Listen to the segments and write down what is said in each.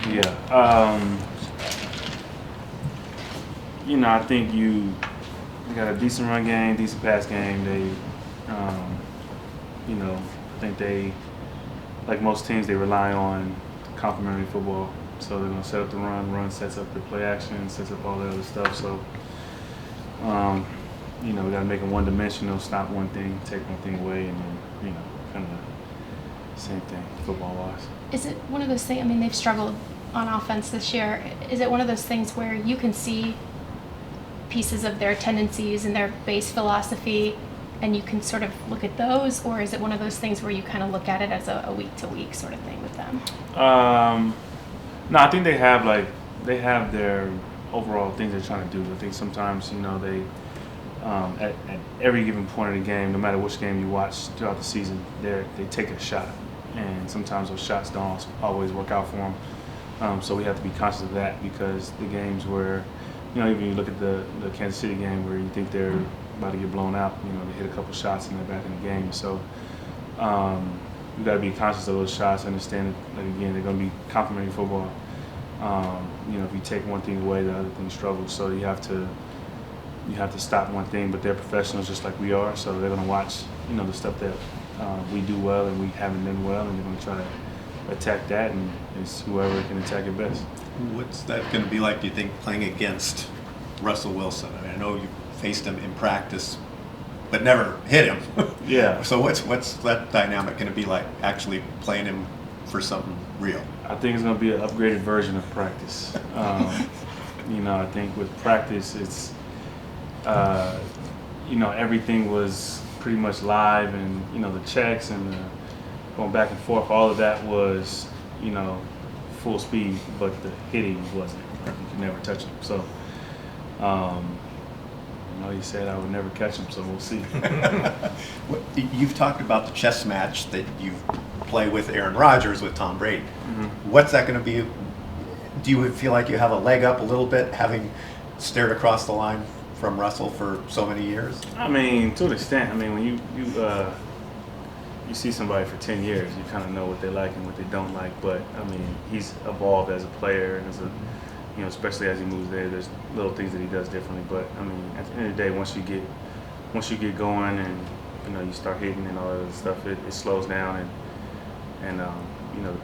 Yeah. I think you got a decent run game, decent pass game. I think they, like most teams, they rely on complementary football. So they're going to set up the run sets up the play action, sets up all the other stuff. So, we got to make it one-dimensional, stop one thing, take one thing away, and then, kind of same thing football-wise. Is it one of those things, they've struggled on offense this year. Is it one of those things where you can see pieces of their tendencies and their base philosophy and you can sort of look at those, or is it one of those things where you kind of look at it as a week-to-week sort of thing with them? No, I think they have their overall things they're trying to do. I think sometimes, they at every given point of the game, no matter which game you watch throughout the season, they take a shot, and sometimes those shots don't always work out for them. So we have to be conscious of that, because the games where, even you look at the Kansas City game where you think they're about to get blown out, they hit a couple shots and they're back in the game. So you got to be conscious of those shots, understand that again, they're going to be complementary football. If you take one thing away, the other thing struggles. So you have to stop one thing, but they're professionals just like we are, so they're going to watch, the stuff that we do well and we haven't done well, and they're going to try to attack that, and it's whoever can attack it best. What's that going to be like, do you think, playing against Russell Wilson? I know you faced him in practice, but never hit him. Yeah. So what's that dynamic going to be like, actually playing him for something real? I think it's going to be an upgraded version of practice. I think with practice, it's everything was pretty much live, and the checks and the going back and forth, all of that was full speed, but the hitting wasn't. You could never touch him. So he said I would never catch him, so we'll see. You've talked about the chess match that you play with Aaron Rodgers with Tom Brady. Mm-hmm. What's that going to be? Do you feel like you have a leg up a little bit, having stared across the line from Russell for so many years? To an extent. When you see somebody for 10 years, you kind of know what they like and what they don't like. But he's evolved as a player, and as a especially as he moves there, there's little things that he does differently. But at the end of the day, once you get going and you start hitting and all that other stuff, it slows down, and the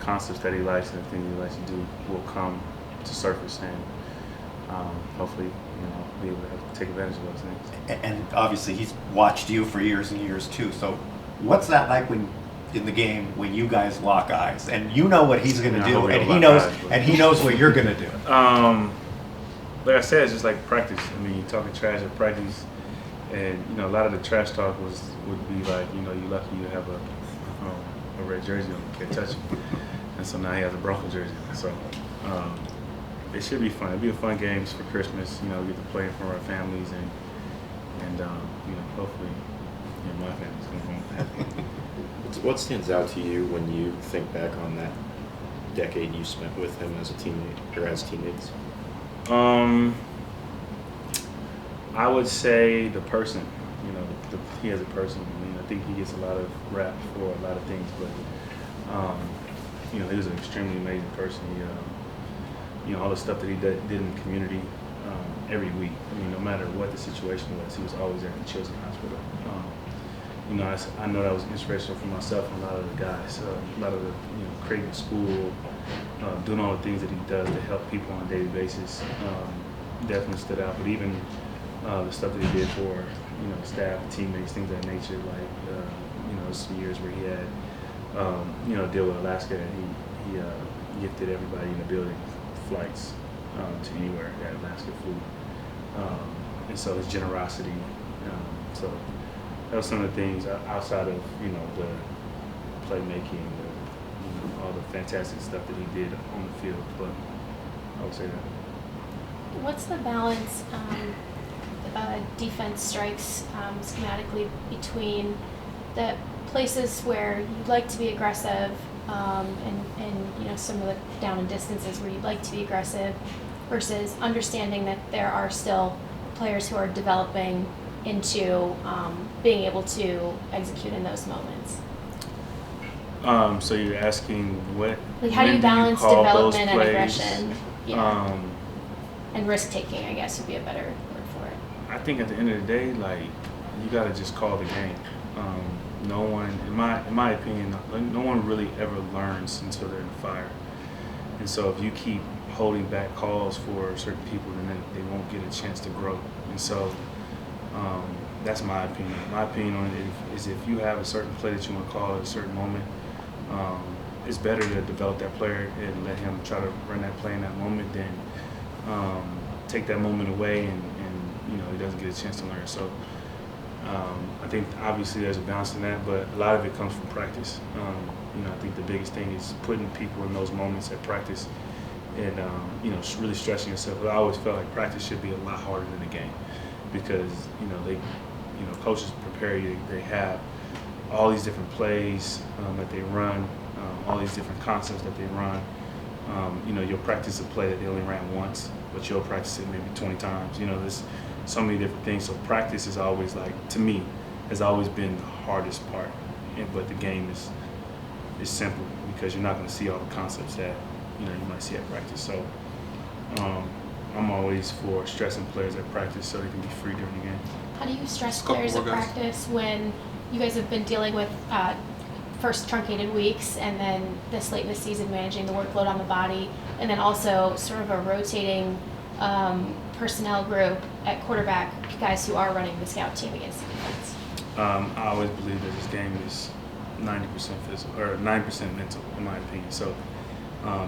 concepts that he likes and the things he likes to do will come to surface, and hopefully be able to take advantage of those things. And obviously he's watched you for years and years too. So what's that like when in the game when you guys lock eyes and you know what he's going to do, and he knows what you're going to do? Like I said, it's just like practice. You're talking trash at practice, and a lot of the trash talk would be like, you're lucky you have a red jersey on, you can't touch it. And so now he has a Bronco jersey. So it should be fun. It'll be a fun game for Christmas. We get to play in front of our families, and hopefully, my family's going to be happy. What stands out to you when you think back on that decade you spent with him as a teammate or as teammates? I would say the person. He as a person. I think he gets a lot of rap for a lot of things, but he was an extremely amazing person. All the stuff that he did in the community every week. No matter what the situation was, he was always there at the Children's Hospital. I know that was inspirational for myself and a lot of the guys. A lot of the, creating a school, doing all the things that he does to help people on a daily basis definitely stood out. But even the stuff that he did for, staff, teammates, things of that nature, like, some years where he had, deal with Alaska, and he gifted everybody in the building flights to anywhere that Alaska flew. And so his generosity, so that was some of the things outside of the playmaking, all the fantastic stuff that he did on the field. But I would say that. What's the balance defense strikes schematically between the places where you'd like to be aggressive and some of the down and distances where you'd like to be aggressive versus understanding that there are still players who are developing into being able to execute in those moments? So you're asking what? Like, how do when you balance call those development and plays? aggression? Yeah. And risk taking, I guess, would be a better word for it. I think at the end of the day, like, you got to just call the game. No one, in my opinion, no one really ever learns until they're in the fire. And so if you keep holding back calls for certain people, then they won't get a chance to grow. And so that's my opinion. My opinion on it is if you have a certain play that you want to call at a certain moment, it's better to develop that player and let him try to run that play in that moment than take that moment away and he doesn't get a chance to learn. So I think obviously there's a balance in that, but a lot of it comes from practice. I think the biggest thing is putting people in those moments at practice and really stretching yourself. But I always felt like practice should be a lot harder than the game because coaches prepare you. They have all these different plays that they run, all these different concepts that they run. You'll practice a play that they only ran once, but you'll practice it maybe 20 times. There's so many different things. So practice is always, like, to me, has always been the hardest part. But the game is simple because you're not going to see all the concepts that you might see at practice. So I'm always for stressing players at practice so they can be free during the game. How do you stress players at practice when you guys have been dealing with first truncated weeks and then this late in the season managing the workload on the body and then also sort of a rotating personnel group at quarterback, guys who are running the scout team against the defense? I always believe that this game is 90% physical or 9% mental, in my opinion. So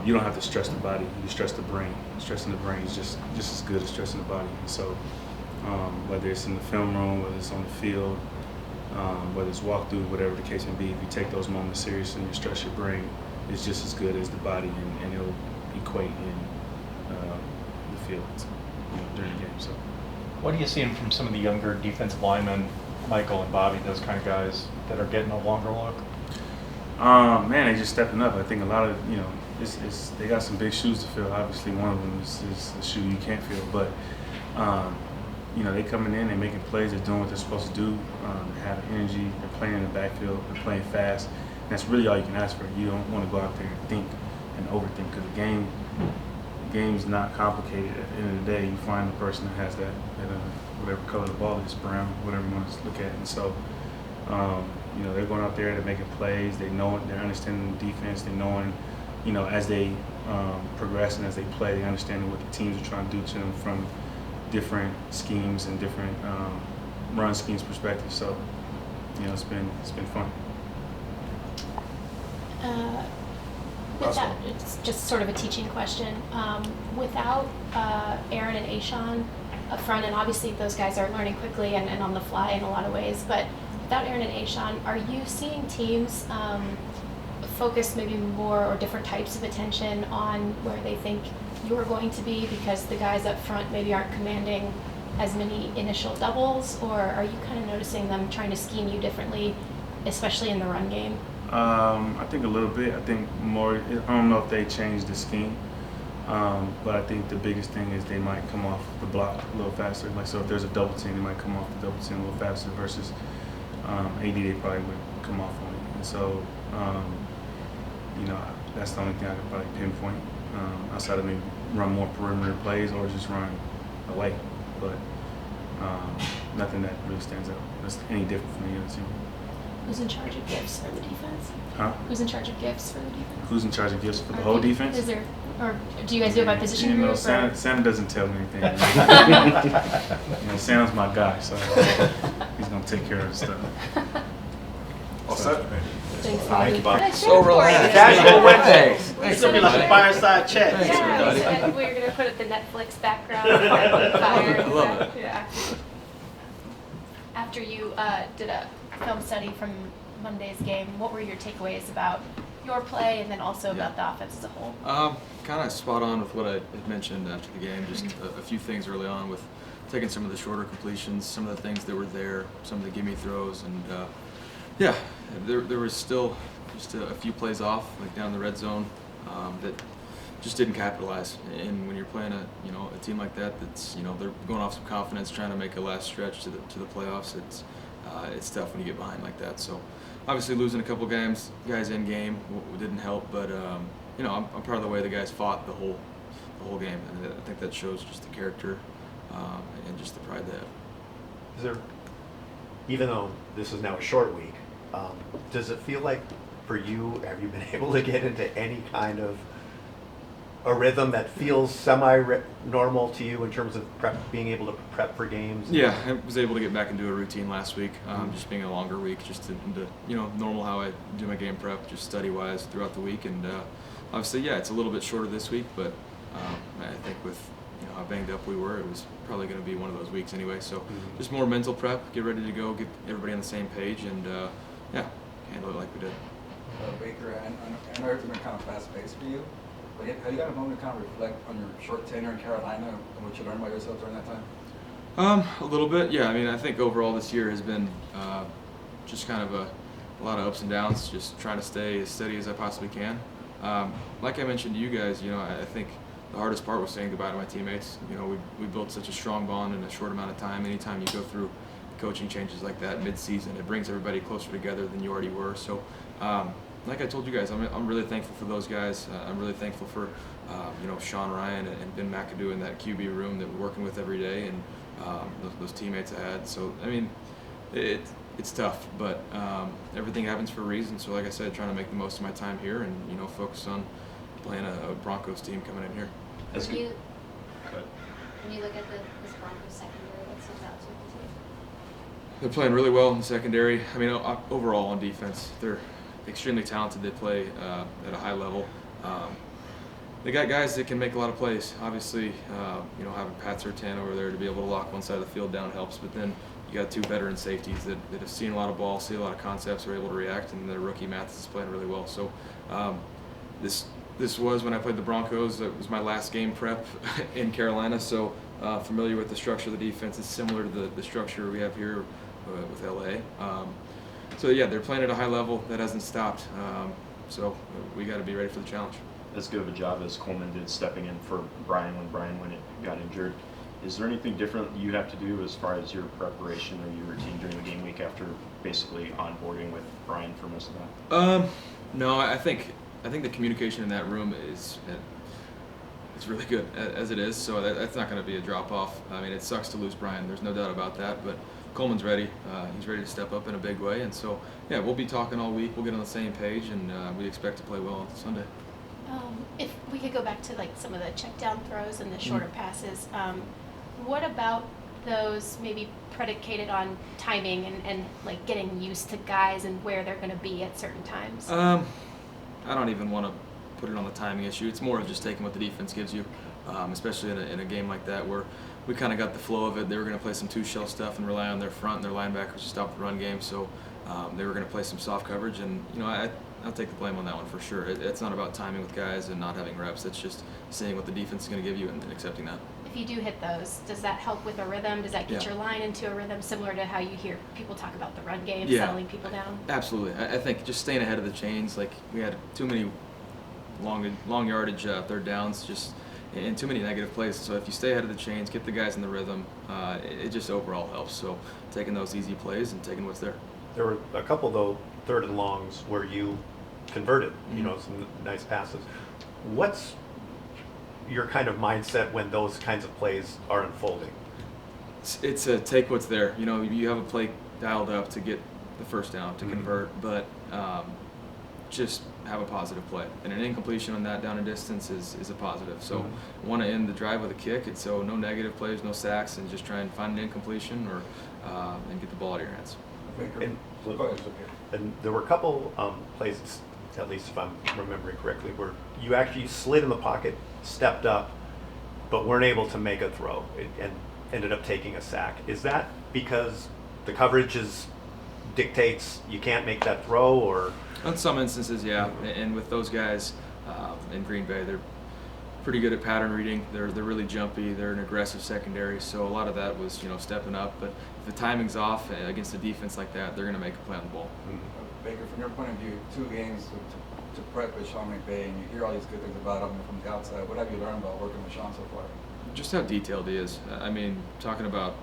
you don't have to stress the body; you stress the brain. Stressing the brain is just as good as stressing the body. So whether it's in the film room, whether it's on the field, whether it's walkthrough, whatever the case may be, if you take those moments seriously and you stress your brain, it's just as good as the body, and it'll equate in the field during the game. So, what are you seeing from some of the younger defensive linemen, Michael and Bobby, those kind of guys that are getting a longer look? Man, they just stepping up. I think a lot of they got some big shoes to fill. Obviously, one of them is a shoe you can't fill, but they coming in, they're making plays, they're doing what they're supposed to do. They have energy, they're playing in the backfield, they're playing fast. And that's really all you can ask for. You don't want to go out there and think and overthink because the game's not complicated. At the end of the day, you find the person that has that whatever color the ball is, brown, whatever you want to look at. And so, they're going out there, they're making plays, they know it, they're understanding the defense, they're knowing, as they progress and as they play, they understand what the teams are trying to do to them from different schemes and different run schemes perspective. So, it's been fun. With that, it's just sort of a teaching question. Without Aaron and Ashawn up front, and obviously those guys are learning quickly and on the fly in a lot of ways, but without Aaron and Ashawn, are you seeing teams focus maybe more or different types of attention on where they think you're going to be because the guys up front maybe aren't commanding as many initial doubles, or are you kind of noticing them trying to scheme you differently, especially in the run game? I think a little bit. I think more. I don't know if they changed the scheme, but I think the biggest thing is they might come off the block a little faster. Like, so if there's a double team, they might come off the double team a little faster versus AD. They probably would come off on it. And so, that's the only thing I could probably pinpoint. Outside of maybe run more perimeter plays or just run away, but nothing that really stands out. That's any different from the other team. Who's in charge of gifts for the defense? Huh? Who's in charge of gifts for the defense? Who's in charge of gifts for the whole defense? Is there, or do you guys do it by position group? Santa doesn't tell me anything. Santa's my guy, so he's gonna take care of the stuff. All set. Thanks, Thank you, Bob. So relaxed. Casual Wednesdays. Thanks, It's gonna be like a everybody. fireside chat. Thanks, everybody. Yeah, and we're gonna put it the Netflix background. Fire. I love it. Yeah. After you did a film study from Monday's game, what were your takeaways about your play and then also about the offense as a whole? Kind of spot on with what I had mentioned after the game. Just a few things early on with taking some of the shorter completions, some of the things that were there, some of the gimme throws, and there was still just a few plays off, like down the red zone, that just didn't capitalize. And when you're playing a team like that, that's they're going off some confidence, trying to make a last stretch to the playoffs. It's tough when you get behind like that. So obviously losing a couple guys in game didn't help, but you know, I'm proud of the way the guys fought the whole game, and I think that shows just the character and just the pride they have. Is there, even though this is now a short week, does it feel like for you, have you been able to get into any kind of a rhythm that feels semi-normal to you in terms of being able to prep for games? Yeah, I was able to get back into a routine last week, just being a longer week, just to you know, normal how I do my game prep, just study-wise throughout the week, and obviously, yeah, it's a little bit shorter this week, but I think with how banged up we were, it was probably going to be one of those weeks anyway. So just more mental prep, get ready to go, get everybody on the same page, and yeah, handle it like we did. Baker, I know everything's been kind of fast-paced for you, but have you got a moment to kind of reflect on your short tenure in Carolina and what you learned about yourself during that time? A little bit, yeah. I mean, I think overall this year has been just kind of a lot of ups and downs, just trying to stay as steady as I possibly can. Like I mentioned to you guys, I think the hardest part was saying goodbye to my teammates. We built such a strong bond in a short amount of time. Anytime you go through coaching changes like that mid-season, it brings everybody closer together than you already were. So, like I told you guys, I'm really thankful for those guys. I'm really thankful for Sean Ryan and Ben McAdoo in that QB room that we're working with every day, and those teammates I had. So, I mean, it's tough, but everything happens for a reason. So, like I said, trying to make the most of my time here, and focus on playing a Broncos team coming in here. When you look at this Broncos secondary, what stands out to you? They're playing really well in the secondary. I mean, overall on defense, they're extremely talented. They play at a high level. They got guys that can make a lot of plays. Obviously, having Pat Surtain over there to be able to lock one side of the field down helps. But then you got two veteran safeties that have seen a lot of ball, see a lot of concepts, are able to react, and their rookie Mathis is playing really well. So this was when I played the Broncos. It was my last game prep in Carolina, so familiar with the structure of the defense. It's similar to the structure we have here with LA. So yeah, they're playing at a high level. That hasn't stopped. So we got to be ready for the challenge. As good of a job as Coleman did stepping in for Brian when it got injured, is there anything different you have to do as far as your preparation or your routine during the game week after basically onboarding with Brian for most of that? No, I think the communication in that room is it's really good as it is. So that's not going to be a drop off. I mean, it sucks to lose Brian. There's no doubt about that. But Coleman's ready. He's ready to step up in a big way. And so yeah, we'll be talking all week. We'll get on the same page, and we expect to play well on Sunday. If we could go back to like some of the check down throws and the shorter passes, what about those maybe predicated on timing and like getting used to guys and where they're going to be at certain times? I don't even want to put it on the timing issue. It's more of just taking what the defense gives you, especially in a game like that where we kind of got the flow of it. They were going to play some two-shell stuff and rely on their front and their linebackers to stop the run game. So they were going to play some soft coverage, and I'll take the blame on that one for sure. It's not about timing with guys and not having reps. It's just seeing what the defense is going to give you and accepting that. If you do hit those, does that help with a rhythm? Does that get your line into a rhythm similar to how you hear people talk about the run game, settling people down? Absolutely. I think just staying ahead of the chains. Like, we had too many long yardage third downs, and too many negative plays. So if you stay ahead of the chains, get the guys in the rhythm, it just overall helps. So taking those easy plays and taking what's there. There were a couple, though, third and longs where you converted, some nice passes. What's your kind of mindset when those kinds of plays are unfolding? It's a take what's there. You have a play dialed up to get the first down, to convert, but just have a positive play. And an incompletion on that down and distance is a positive. So want to end the drive with a kick, and so no negative plays, no sacks, and just try and find an incompletion or and get the ball out of your hands. And there were a couple plays, at least if I'm remembering correctly, where you actually slid in the pocket, stepped up, but weren't able to make a throw and ended up taking a sack. Is that because the coverage dictates you can't make that throw, or? In some instances, yeah. And with those guys in Green Bay, they're pretty good at pattern reading. They're really jumpy. They're an aggressive secondary. So a lot of that was stepping up. But if the timing's off against a defense like that, they're going to make a play on the ball. Baker, from your point of view, 2 games to prep with Sean McVay, and you hear all these good things about him from the outside. What have you learned about working with Sean so far? Just how detailed he is. I mean, talking about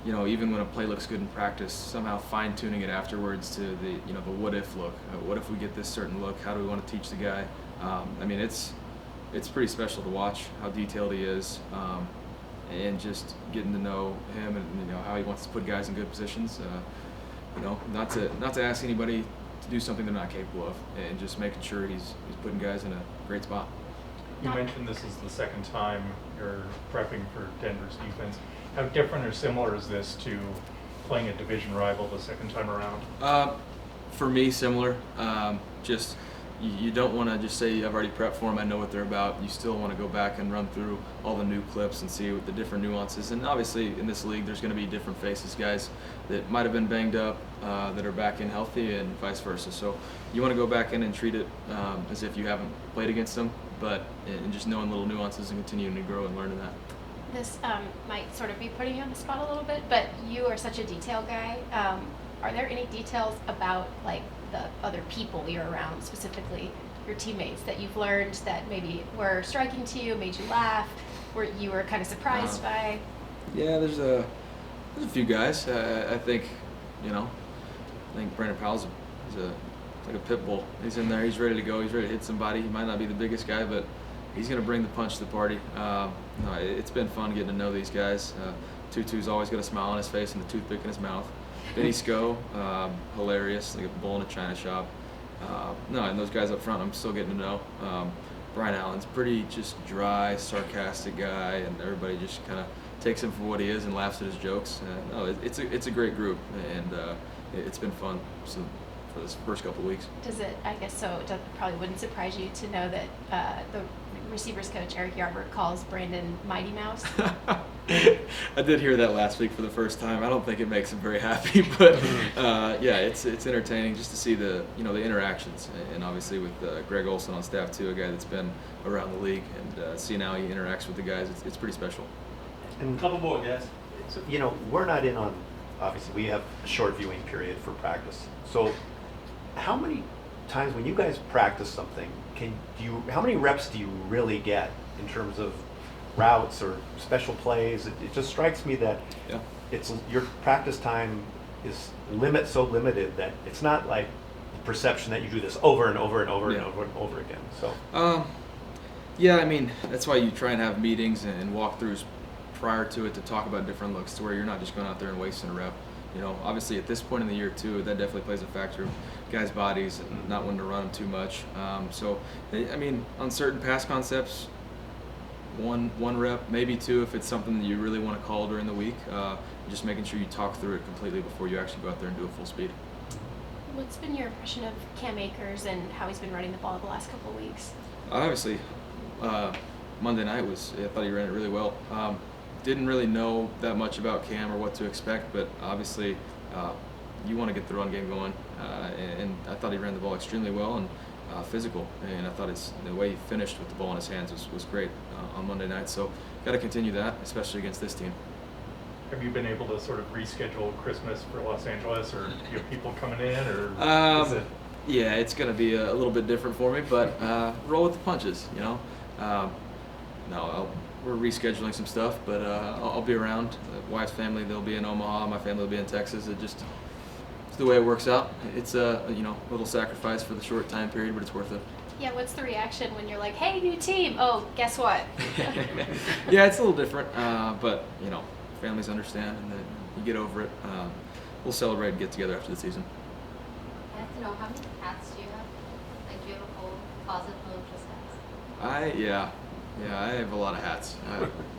even when a play looks good in practice, somehow fine-tuning it afterwards to the what if look. What if we get this certain look? How do we want to teach the guy? It's pretty special to watch how detailed he is, and just getting to know him and how he wants to put guys in good positions. Not to ask anybody to do something they're not capable of, and just making sure he's putting guys in a great spot. You mentioned this is the second time you're prepping for Denver's defense. How different or similar is this to playing a division rival the second time around? For me, similar. Just you don't want to just say I've already prepped for them, I know what they're about. You still want to go back and run through all the new clips and see what the different nuances. And obviously in this league there's going to be different faces, guys that might have been banged up that are back in healthy and vice versa. So you want to go back in and treat it as if you haven't played against them, and just knowing little nuances and continuing to grow and learning that. This might sort of be putting you on the spot a little bit, but you are such a detail guy. Are there any details about like the other people you're around, specifically your teammates, that you've learned that maybe were striking to you, made you laugh, or you were kind of surprised by? Yeah, there's a few guys. I think Brandon Powell's like a pit bull. He's in there. He's ready to go. He's ready to hit somebody. He might not be the biggest guy, but he's going to bring the punch to the party. It's been fun getting to know these guys. Tutu's always got a smile on his face and the toothpick in his mouth. Benny Sco, hilarious, like a bull in a china shop. And those guys up front I'm still getting to know. Brian Allen's pretty just dry, sarcastic guy, and everybody just kind of takes him for what he is and laughs at his jokes. It's a great group, and it's been fun for this first couple of weeks. It probably wouldn't surprise you to know that the receivers coach Eric Yarbrough calls Brandon Mighty Mouse. I did hear that last week for the first time. I don't think it makes him very happy, but it's entertaining just to see the interactions, and obviously with Greg Olson on staff too, a guy that's been around the league, and see how he interacts with the guys. It's pretty special. And Couple more, guys. so, we're not in on, obviously we have a short viewing period for practice. So how many times when you guys practice something, how many reps do you really get in terms of routes or special plays? It just strikes me that your practice time is so limited that it's not like the perception that you do this over and over and over and over and over again. So that's why you try and have meetings and walkthroughs prior to it to talk about different looks, to where you're not just going out there and wasting a rep. Obviously at this point in the year too, that definitely plays a factor of guys' bodies and not wanting to run them too much. On certain pass concepts, one rep, maybe two if it's something that you really want to call during the week. Just making sure you talk through it completely before you actually go out there and do it full speed. What's been your impression of Cam Akers and how he's been running the ball the last couple of weeks? Obviously, Monday night I thought he ran it really well. Didn't really know that much about Cam or what to expect, but obviously you want to get the run game going, and I thought he ran the ball extremely well and physical, and I thought the way he finished with the ball in his hands was great on Monday night, so got to continue that, especially against this team. Have you been able to sort of reschedule Christmas for Los Angeles, or do you have people coming in, or is it? Yeah, it's going to be a little bit different for me, but roll with the punches, we're rescheduling some stuff, but I'll be around. The wife's family, they'll be in Omaha. My family will be in Texas. It's the way it works out. It's a little sacrifice for the short time period, but it's worth it. Yeah, what's the reaction when you're like, hey, new team? Oh, guess what? Yeah, it's a little different, but families understand, and then you get over it. We'll celebrate and get together after the season. I have to know, how many hats do you have? Like, do you have a whole closet full of just hats? I have a lot of hats.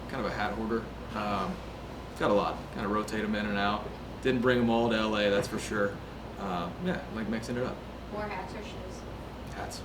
Kind of a hat hoarder. Got a lot. Kind of rotate them in and out. Didn't bring them all to LA, that's for sure. Like mixing it up. More hats or shoes? Hats.